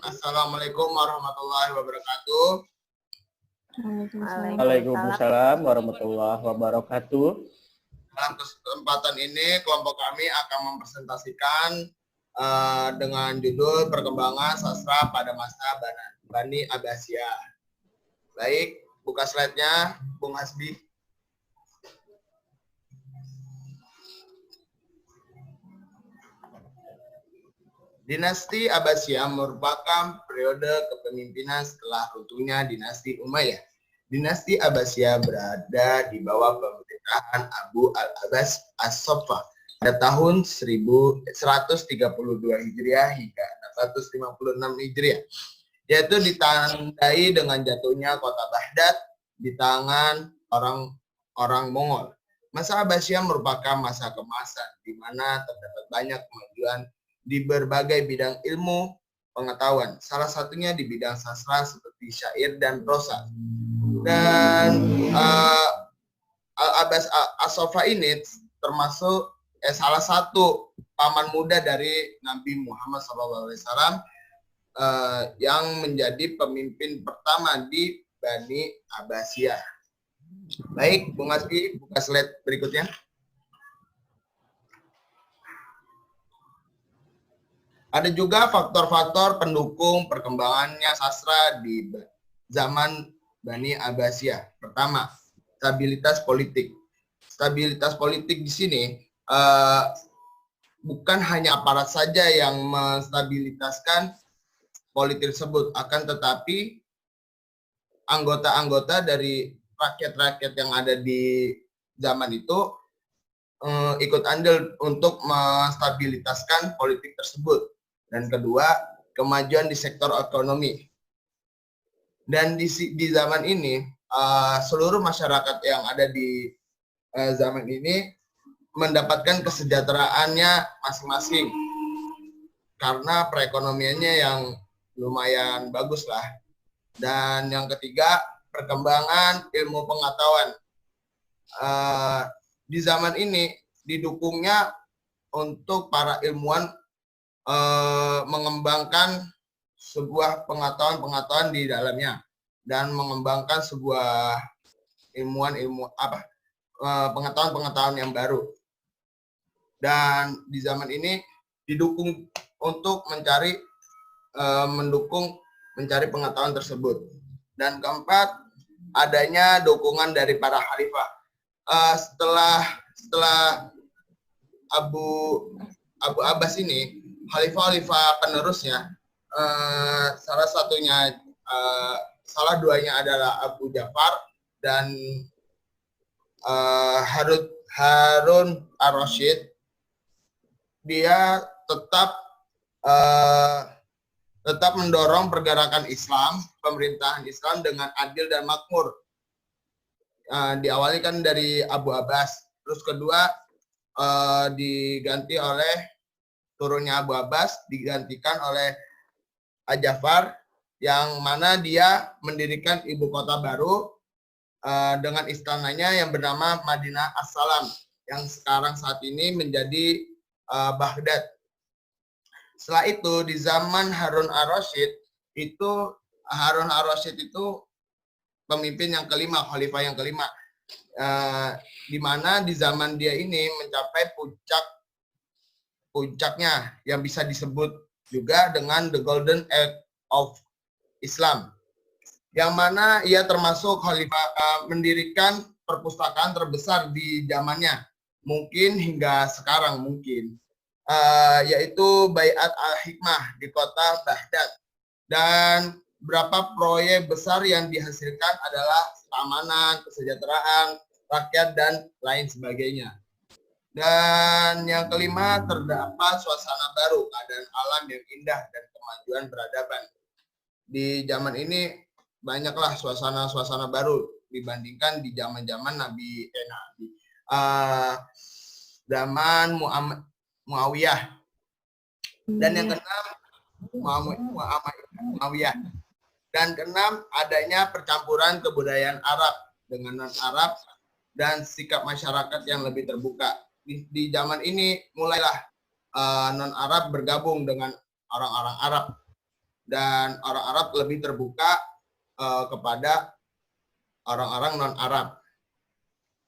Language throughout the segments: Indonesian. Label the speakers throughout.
Speaker 1: Assalamualaikum warahmatullahi wabarakatuh.
Speaker 2: Waalaikumsalam warahmatullahi wabarakatuh.
Speaker 1: Dalam kesempatan ini, kelompok kami akan mempresentasikan dengan judul Perkembangan Sastra pada Masa Bani Abbasiyah. Baik, buka slide-nya, Bung Hasbi. Dinasti Abbasiyah merupakan periode kepemimpinan setelah runtuhnya dinasti Umayyah. Dinasti Abbasiyah berada di bawah pemerintahan Abu al-Abbas as-Saffah pada tahun 1132 Hijriah hingga 156 Hijriah, yaitu ditandai dengan jatuhnya kota Baghdad di tangan orang Mongol. Masa Abbasiyah merupakan masa kemasan di mana terdapat banyak kemajuan di berbagai bidang ilmu pengetahuan, salah satunya di bidang sastra seperti syair dan prosa. Dan Al-Abbas as-Saffah ini termasuk salah satu paman muda dari Nabi Muhammad SAW yang menjadi pemimpin pertama di Bani Abbasiyah. Baik, Bung Asbi, buka slide berikutnya. Ada juga faktor-faktor pendukung perkembangannya sastra di zaman Bani Abbasiyah. Pertama, stabilitas politik. Stabilitas politik di sini bukan hanya aparat saja yang menstabilitaskan politik tersebut, akan tetapi anggota-anggota dari rakyat-rakyat yang ada di zaman itu ikut andil untuk menstabilitaskan politik tersebut. Dan kedua, kemajuan di sektor ekonomi. Dan di zaman ini, seluruh masyarakat yang ada di zaman ini mendapatkan kesejahteraannya masing-masing. Karena perekonomiannya yang lumayan bagus lah. Dan yang ketiga, perkembangan ilmu pengetahuan. Di zaman ini, didukungnya untuk para ilmuwan mengembangkan sebuah pengetahuan di dalamnya dan mengembangkan sebuah pengetahuan yang baru. Dan di zaman ini didukung untuk mencari pengetahuan tersebut. Dan keempat, adanya dukungan dari para khalifah. Setelah Abu Abbas ini, khalifah penerusnya, salah duanya adalah Abu Ja'far dan Harun ar-Rasyid. Dia tetap mendorong pergerakan Islam, pemerintahan Islam dengan adil dan makmur. Diawali kan dari Abu Abbas, terus kedua diganti oleh turunnya Abu Abbas, digantikan oleh Ja'far, yang mana dia mendirikan ibu kota baru dengan istananya yang bernama Madinah As-Salam, yang sekarang saat ini menjadi Baghdad. Setelah itu di zaman Harun ar-Rasyid itu pemimpin yang kelima, khalifah yang kelima, di mana di zaman dia ini mencapai puncaknya yang bisa disebut juga dengan the Golden Age of Islam, yang mana ia termasuk khalifah mendirikan perpustakaan terbesar di zamannya, mungkin hingga sekarang mungkin, yaitu Baiat al-Hikmah di kota Baghdad. Dan beberapa proyek besar yang dihasilkan adalah keamanan, kesejahteraan rakyat, dan lain sebagainya. Dan yang kelima, terdapat suasana baru, keadaan alam yang indah, dan kemajuan peradaban. Di zaman ini banyaklah suasana baru dibandingkan di zaman zaman Muawiyah. Dan yang keenam, Muawiyah. Dan keenam, adanya percampuran kebudayaan Arab dengan non-Arab dan sikap masyarakat yang lebih terbuka. Di zaman ini mulailah non-Arab bergabung dengan orang-orang Arab. dan orang Arab lebih terbuka kepada orang-orang non-Arab.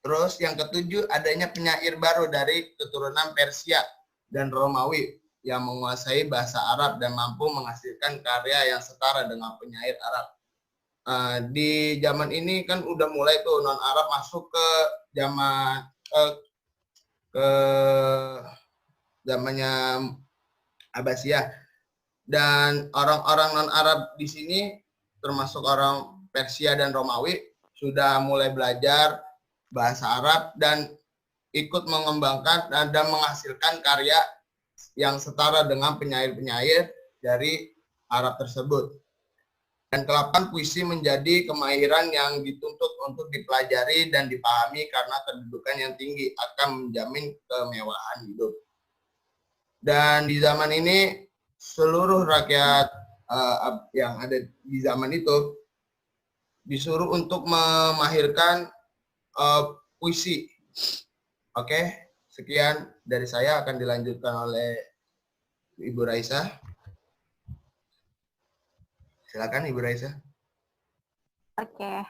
Speaker 1: Terus yang ketujuh, adanya penyair baru dari keturunan Persia dan Romawi yang menguasai bahasa Arab dan mampu menghasilkan karya yang setara dengan penyair Arab. Di zaman ini kan udah mulai tuh non-Arab masuk ke zaman ke zamannya Abbasiyah, dan orang-orang non-Arab di sini termasuk orang Persia dan Romawi sudah mulai belajar bahasa Arab dan ikut mengembangkan dan menghasilkan karya yang setara dengan penyair-penyair dari Arab tersebut. Dan ke-8, puisi menjadi kemahiran yang dituntut untuk dipelajari dan dipahami karena kedudukan yang tinggi akan menjamin kemewahan hidup. Dan di zaman ini seluruh rakyat yang ada di zaman itu disuruh untuk memahirkan puisi. Oke, sekian dari saya, akan dilanjutkan oleh Ibu Raisa. Silakan Ibu Raisa.
Speaker 3: Oke.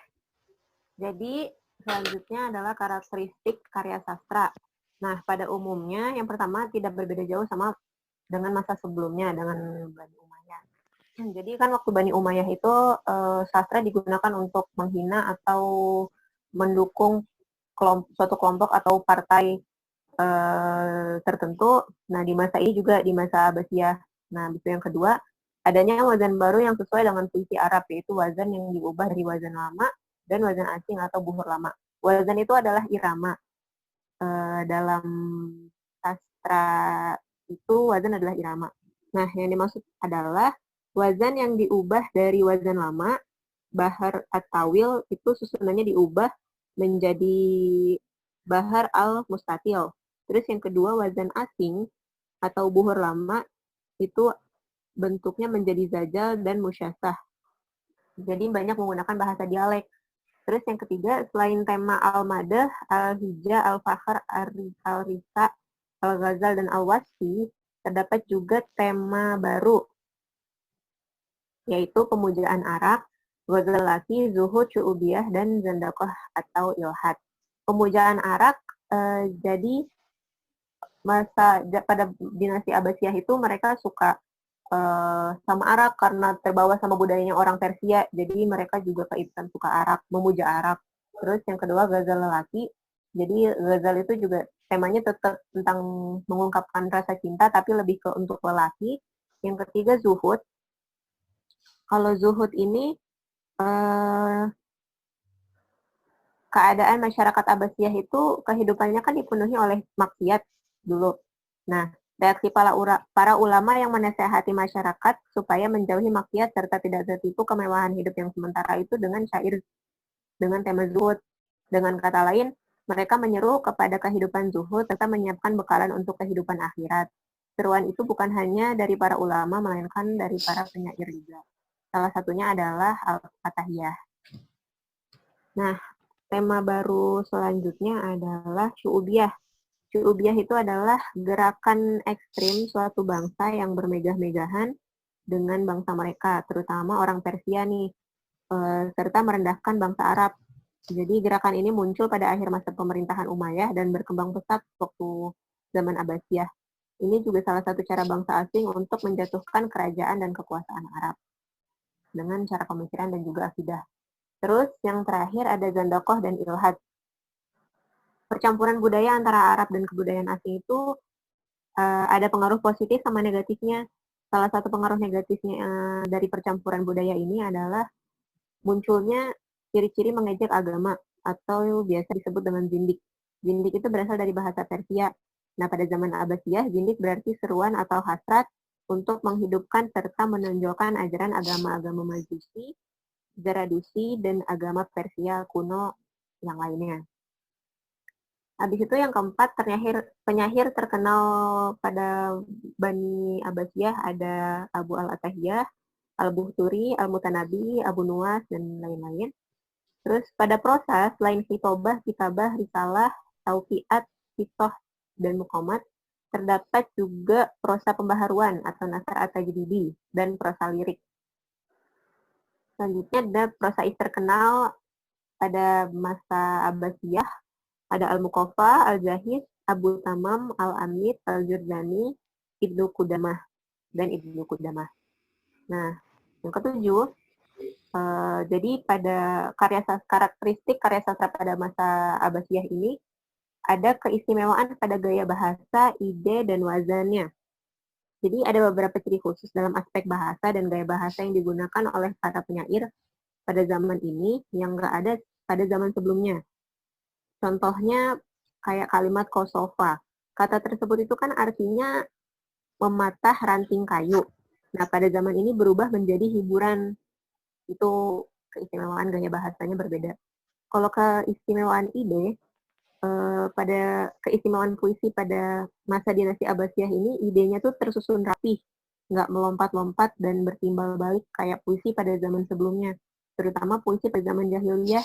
Speaker 3: Jadi selanjutnya adalah karakteristik karya sastra. Nah, pada umumnya yang pertama tidak berbeda jauh sama dengan masa sebelumnya, dengan Bani Umayyah. Jadi kan waktu Bani Umayyah itu sastra digunakan untuk menghina atau mendukung suatu kelompok atau partai tertentu. Nah, di masa ini juga di masa Abbasiyah. Nah, itu yang kedua, adanya wazan baru yang sesuai dengan puisi Arab, yaitu wazan yang diubah dari wazan lama dan wazan asing atau buhur lama. Wazan itu adalah irama. Dalam sastra itu wazan adalah irama. Nah, yang dimaksud adalah wazan yang diubah dari wazan lama, bahar at-tawil, itu susunannya diubah menjadi bahar al-mustatil. Terus yang kedua, wazan asing atau buhur lama itu bentuknya menjadi zajal dan musyasah. Jadi banyak menggunakan bahasa dialek. Terus yang ketiga, selain tema al-madah, al-hija, al-fakhr, al-risa, al-ghazal, dan al-wasfi, terdapat juga tema baru, yaitu pemujaan arak, ghazal laki, zuhud, syu'ubiyah, dan zandaqah atau ilhad. Pemujaan arak, jadi pada dinasti Abbasiyah itu mereka suka sama arak karena terbawa sama budayanya orang Persia, jadi mereka juga keibutan suka arak, memuja arak. Terus yang kedua, ghazal lelaki, jadi ghazal itu juga temanya tetap tentang mengungkapkan rasa cinta tapi lebih ke untuk lelaki. Yang ketiga, zuhud. Kalau zuhud ini keadaan masyarakat Abbasiyah itu kehidupannya kan dipenuhi oleh maksiat dulu. Nah, reaksi para ulama yang menasehati masyarakat supaya menjauhi maksiat serta tidak tertipu kemewahan hidup yang sementara itu dengan syair dengan tema zuhud. Dengan kata lain, mereka menyeru kepada kehidupan zuhud serta menyiapkan bekalan untuk kehidupan akhirat. Seruan itu bukan hanya dari para ulama, melainkan dari para penyair juga. Salah satunya adalah Al-Fatahiyah. Nah, tema baru selanjutnya adalah syu'ubiyah. Syu'ubiyah itu adalah gerakan ekstrim suatu bangsa yang bermegah-megahan dengan bangsa mereka, terutama orang Persia nih, serta merendahkan bangsa Arab. Jadi gerakan ini muncul pada akhir masa pemerintahan Umayyah dan berkembang pesat waktu zaman Abbasiyah. Ini juga salah satu cara bangsa asing untuk menjatuhkan kerajaan dan kekuasaan Arab dengan cara pemikiran dan juga akidah. Terus yang terakhir ada zandaqah dan ilhad. Percampuran budaya antara Arab dan kebudayaan asing itu ada pengaruh positif sama negatifnya. Salah satu pengaruh negatifnya dari percampuran budaya ini adalah munculnya ciri-ciri mengejek agama atau biasa disebut dengan zindik. Zindik itu berasal dari bahasa Persia. Nah, pada zaman Abbasiyah, zindik berarti seruan atau hasrat untuk menghidupkan serta menonjolkan ajaran agama-agama Majusi, Zaradusi, dan agama Persia kuno yang lainnya. Habis itu yang keempat, penyair terkenal pada Bani Abbasiyah ada Abu Al-Atahiyah, Al-Buhturi, Al-Mutanabi, Abu Nuwas, dan lain-lain. Terus pada prosa, selain khitobah, kitabah, risalah, tauqiat, fitoh, dan muqamat, terdapat juga prosa pembaharuan atau nasar at-tajdidi dan prosa lirik. Selanjutnya ada prosais terkenal pada masa Abbasiyah, ada Al-Muqaffa, Al-Jahiz, Abu Tamam, Al-Amid, Al-Jurdani, Ibnu Qudamah, dan Ibnu Qudamah. Nah, yang ketujuh, jadi pada karakteristik karya sastra pada masa Abbasiyah ini ada keistimewaan pada gaya bahasa, ide, dan wazannya. Jadi ada beberapa ciri khusus dalam aspek bahasa dan gaya bahasa yang digunakan oleh para penyair pada zaman ini yang nggak ada pada zaman sebelumnya. Contohnya kayak kalimat kosofa. Kata tersebut itu kan artinya mematah ranting kayu. Nah, pada zaman ini berubah menjadi hiburan. Itu keistimewaan gaya bahasanya berbeda. Kalau keistimewaan ide, pada keistimewaan puisi pada masa dinasti Abbasiyah ini, idenya tuh tersusun rapih, nggak melompat-lompat dan bertimbal balik kayak puisi pada zaman sebelumnya, terutama puisi pada zaman jahiliyah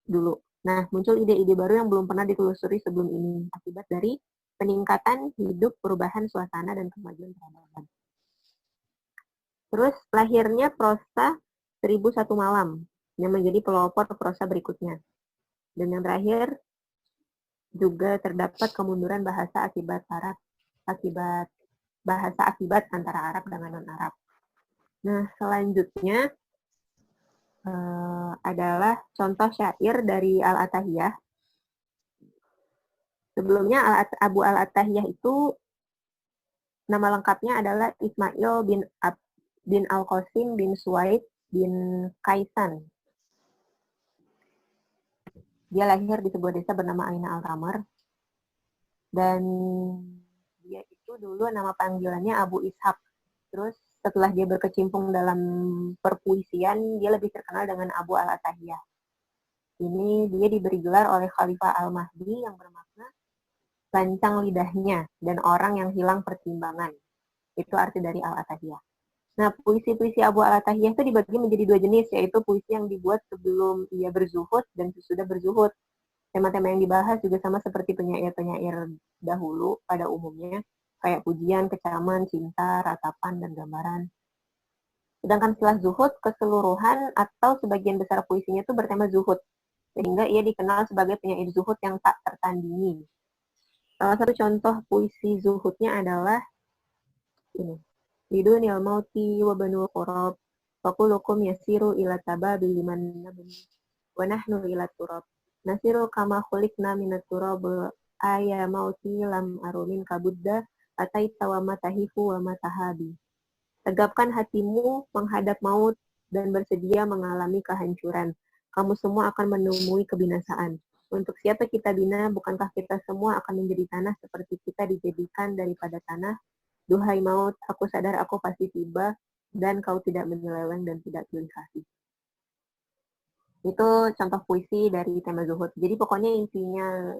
Speaker 3: dulu. Nah, muncul ide-ide baru yang belum pernah ditelusuri sebelum ini, akibat dari peningkatan hidup, perubahan suasana, dan kemajuan peradaban. Terus lahirnya prosa 1001 Malam, yang menjadi pelopor prosa berikutnya. Dan yang terakhir, juga terdapat kemunduran bahasa akibat antara Arab dengan non-Arab. Nah, selanjutnya adalah contoh syair dari Al-Atahiyah. Sebelumnya Abu Al-Atahiyah itu nama lengkapnya adalah Ismail bin Al-Qasim bin Suwaid bin Kaisan. Dia lahir di sebuah desa bernama Aina Al-Tamar. Dan dia itu dulu nama panggilannya Abu Ishaq. Terus setelah dia berkecimpung dalam perpuisian, dia lebih terkenal dengan Abu Al-Atahiyah. Ini dia diberi gelar oleh Khalifah Al-Mahdi yang bermakna lancang lidahnya dan orang yang hilang pertimbangan. Itu arti dari Al-Atahiyah. Nah, puisi-puisi Abu Al-Atahiyah itu dibagi menjadi dua jenis, yaitu puisi yang dibuat sebelum ia berzuhud dan sesudah berzuhud. Tema-tema yang dibahas juga sama seperti penyair-penyair dahulu pada umumnya, kayak pujian, kecaman, cinta, ratapan, dan gambaran. Sedangkan setelah zuhud, keseluruhan atau sebagian besar puisinya itu bertema zuhud, sehingga ia dikenal sebagai penyair zuhud yang tak tertandingi. Salah satu contoh puisi zuhudnya adalah ini. Lidunil mauti wa banul qurab, fakulukum yasiru ila tababi liman nabni, wa nahnu ila turab. Nasiru kama khulikna minat turab, aya mauti lam arumin kabudda, ataita wa matahifu wa matahabi. Tegapkan hatimu menghadap maut dan bersedia mengalami kehancuran. Kamu semua akan menemui kebinasaan. Untuk siapa kita bina, bukankah kita semua akan menjadi tanah seperti kita dijadikan daripada tanah? Duhai maut, aku sadar aku pasti tiba, dan kau tidak menyeleweng dan tidak pilih kasih. Itu contoh puisi dari tema zuhud. Jadi pokoknya intinya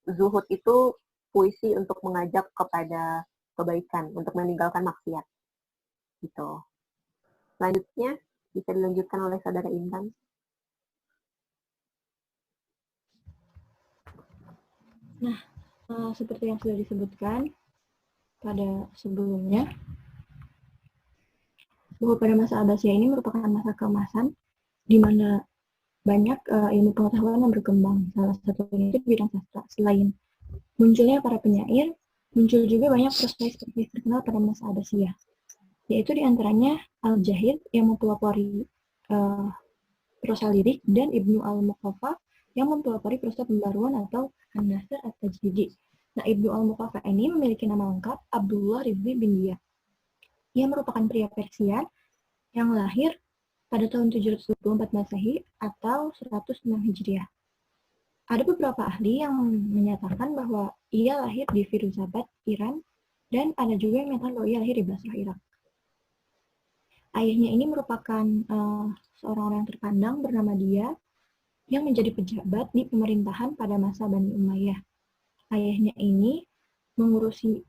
Speaker 3: zuhud itu puisi untuk mengajak kepada kebaikan, untuk meninggalkan maksiat. Gitu. Selanjutnya, bisa dilanjutkan oleh saudara Intan.
Speaker 4: Nah, seperti yang sudah disebutkan pada sebelumnya, bahwa pada masa Abbasiyah ini merupakan masa keemasan di mana banyak ilmu pengetahuan yang berkembang. Salah satunya itu bidang sastra. Selain munculnya para penyair, muncul juga banyak prosais terkenal pada masa Abbasiyah, yaitu diantaranya Al-Jahiz yang mempelopori prosa lirik dan Ibnu Al-Muqaffa yang mempelopori prosa pembaruan atau An-Nasr At-Tajdidi. Nah, Ibnu Al-Muqaffa ini memiliki nama lengkap Abdullah Ridzi bin Diyah. Ia merupakan pria Persia yang lahir pada tahun 724 Masehi atau 106 Hijriah. Ada beberapa ahli yang menyatakan bahwa ia lahir di Firuzabad, Iran, dan ada juga yang menyatakan bahwa ia lahir di Basrah, Irak. Ayahnya ini merupakan seorang orang yang terpandang bernama Dia yang menjadi pejabat di pemerintahan pada masa Bani Umayyah. Ayahnya ini mengurusi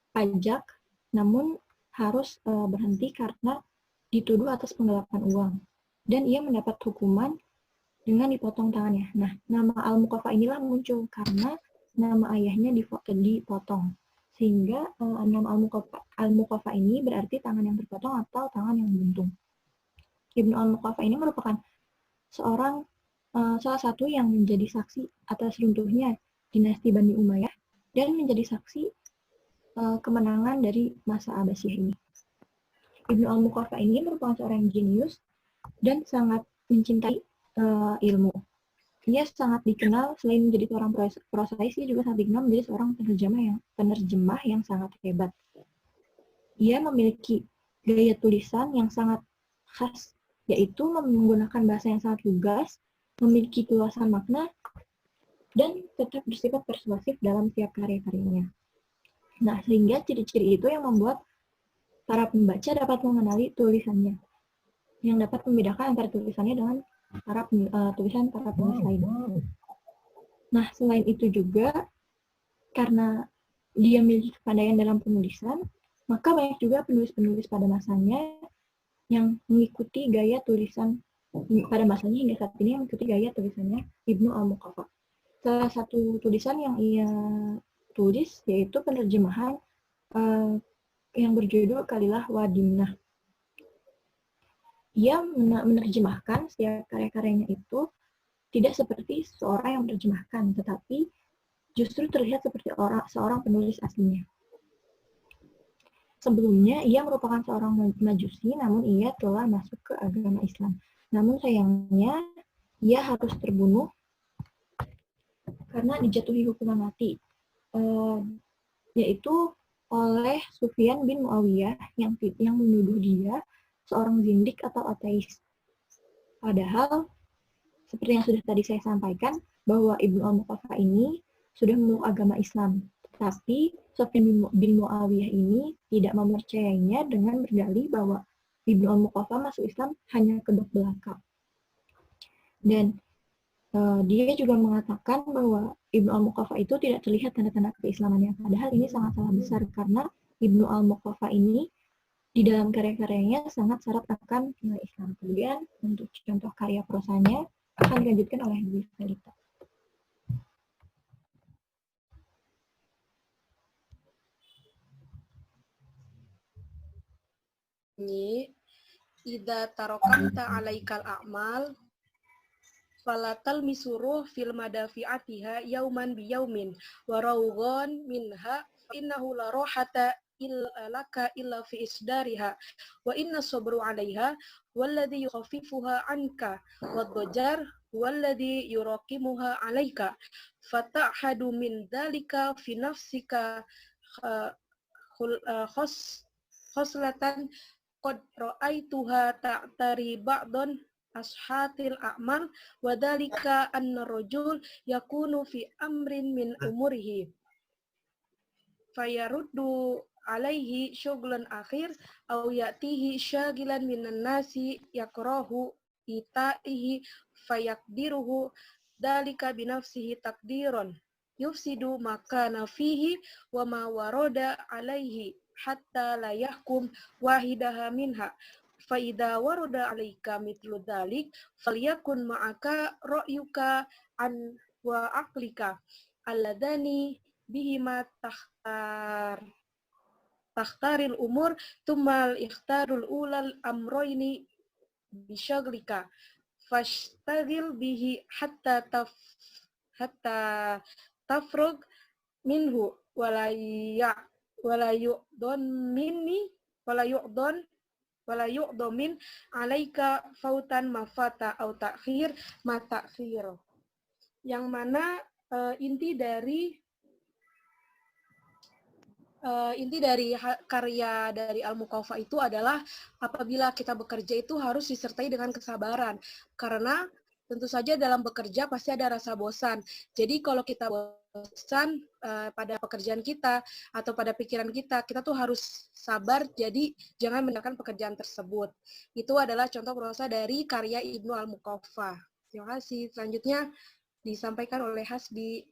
Speaker 4: pajak, namun harus berhenti karena dituduh atas penggelapan uang. Dan ia mendapat hukuman dengan dipotong tangannya. Nah, nama Al-Muqaffa inilah muncul karena nama ayahnya dipotong. Sehingga nama Al-Muqaffa ini berarti tangan yang terpotong atau tangan yang buntung. Ibnu al-Muqaffa ini merupakan salah satu yang menjadi saksi atas runtuhnya dinasti Bani Umayyah dan menjadi saksi kemenangan dari masa Abbasiyah ini. Ibnu al-Muqaffa ini merupakan seorang jenius dan sangat mencintai ilmu. Ia sangat dikenal selain menjadi seorang prosais, ia juga sangat dikenal menjadi seorang penerjemah yang sangat hebat. Ia memiliki gaya tulisan yang sangat khas, yaitu menggunakan bahasa yang sangat lugas, memiliki keluasan makna, dan tetap bersifat persuasif dalam setiap karya-karyanya. Nah, sehingga ciri-ciri itu yang membuat para pembaca dapat mengenali tulisannya, yang dapat membedakan antara tulisannya dengan tulisan para penulis lain. Nah, selain itu juga, karena dia memiliki kepandaian dalam penulisan, maka banyak juga penulis-penulis pada masanya yang mengikuti gaya tulisan pada masanya hingga saat ini, yang mengikuti gaya tulisannya Ibnu al-Muqaffa. Salah satu tulisan yang ia tulis yaitu penerjemahan yang berjudul Kalilah wa Dimnah. Ia menerjemahkan setiap karya-karyanya itu tidak seperti seorang yang menerjemahkan, tetapi justru terlihat seperti seorang penulis aslinya. Sebelumnya, ia merupakan seorang Majusi, namun ia telah masuk ke agama Islam. Namun sayangnya, ia harus terbunuh karena dijatuhi hukuman mati, yaitu oleh Sufyan bin Muawiyah yang menuduh dia seorang zindik atau ateis. Padahal, seperti yang sudah tadi saya sampaikan, bahwa Ibnu al-Muqaffa ini sudah memeluk agama Islam. Tapi Sufyan bin Muawiyah ini tidak mempercayainya dengan berdalih bahwa Ibnu al-Muqaffa masuk Islam hanya kedok belaka. Dan dia juga mengatakan bahwa Ibnu al-Muqaffa itu tidak terlihat tanda-tanda keislamannya. Padahal ini sangat salah besar karena Ibnu al-Muqaffa ini di dalam karya-karyanya sangat syarat akan nilai Islam. Kemudian untuk contoh karya prosanya akan dilanjutkan oleh Bu Felita.
Speaker 5: Ini idza tarokamta alaikal a'mal falatal misuruh fil madafi'atiha yauman biyaumin wa rawgon minha innahu la rohata laka illa fi isdariha wa inna sabru 'alaiha walladhi yukhaffifuha 'anka wad-dajar walladhi yuraqimuha 'alaika fatahadu min dzalika fi nafsika khoslatan qad ra'aituha ta'tari ba'dun ashatil a'mal wa dzalika anna rajul yakunu fi amrin min umurihi fayaruddu alaihi syughlan akhir aw ya'tihi syagilan minan nasi yakrahu ita'ihi fayaqdiruhu dalika binafsihi takdiron yufsidu makana fihi wa ma warada alaihi hatta la yahkum wahidaha minha fa idza warada alaika mithlu dzalik falyakun ma'aka ra'yuka an wa aqlika alladani bihima takhtaril umur tumal ikhtarul ulal amroini bisyaglika fashtagil bihi hatta tafrug minhu wala yu'don min alaika fautan mafata au takhir ma takhir. Yang mana inti dari karya dari Al-Muqaffa itu adalah apabila kita bekerja itu harus disertai dengan kesabaran. Karena tentu saja dalam bekerja pasti ada rasa bosan. Jadi kalau kita bosan pada pekerjaan kita atau pada pikiran kita, kita tuh harus sabar, jadi jangan meninggalkan pekerjaan tersebut. Itu adalah contoh prosa dari karya Ibnu al-Muqaffa. Terima kasih. Selanjutnya disampaikan oleh Hasbi.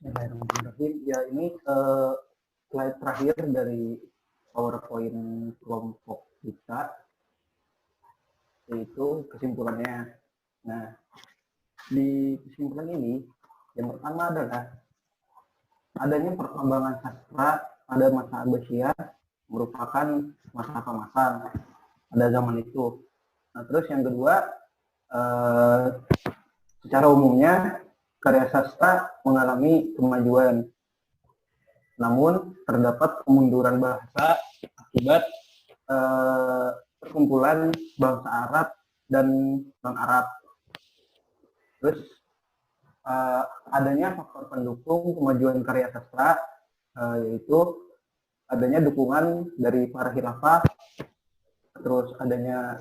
Speaker 2: Bismillahirrahmanirrahim. Ya, ini slide terakhir dari PowerPoint kelompok kita, yaitu kesimpulannya. Nah, di kesimpulan ini, yang pertama adalah adanya perkembangan sastra pada masa Abbasiyah merupakan masa keemasan pada zaman itu. Nah, terus yang kedua, secara umumnya karya sastra mengalami kemajuan, namun terdapat kemunduran bahasa akibat perkumpulan bangsa Arab dan non-Arab. Terus adanya faktor pendukung kemajuan karya sastra, yaitu adanya dukungan dari para khilafah, terus adanya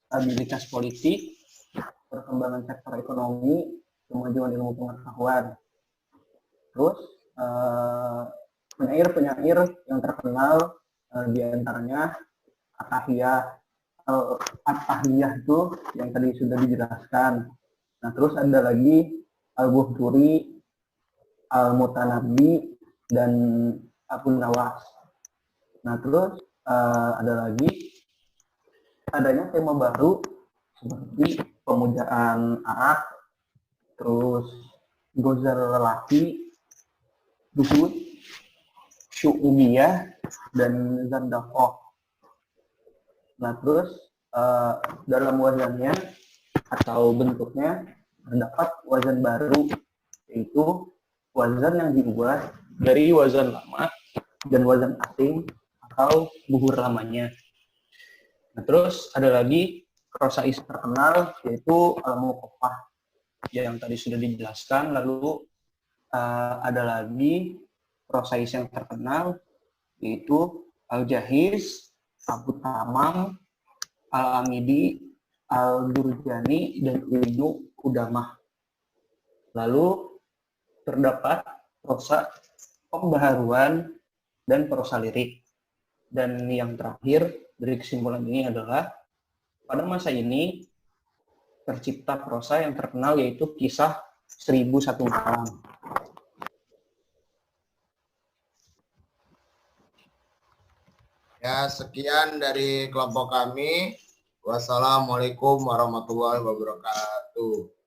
Speaker 2: stabilitas politik, perkembangan sektor ekonomi, kemajuan ilmu pengetahuan. Terus penyair-penyair yang terkenal diantaranya At-Tahiyah itu yang tadi sudah dijelaskan. Nah, terus ada lagi Al-Buhturi, Al-Mutanabbi, dan Abu Nawas. Nah, terus ada lagi adanya tema baru seperti pemujaan Arab, terus Ghazal lelaki, Duhud, Syu'ubiyah, dan Zandaqah. Nah, terus dalam wazannya atau bentuknya terdapat wazan baru, yaitu wazan yang diubah dari wazan lama dan wazan asing atau buhur lamanya. Nah, terus ada lagi prosais terkenal yaitu Al-Muqaffah yang tadi sudah dijelaskan. Lalu ada lagi prosais yang terkenal yaitu Al-Jahiz, Abu Tamam, Al-Amidi, Al-Durjani, dan Ibnu Qudamah. Lalu terdapat prosa pembaharuan dan prosa lirik. Dan yang terakhir dari kesimpulan ini adalah pada masa ini tercipta prosa yang terkenal yaitu kisah 1001 Malam.
Speaker 1: Ya, sekian dari kelompok kami. Wassalamualaikum warahmatullahi wabarakatuh.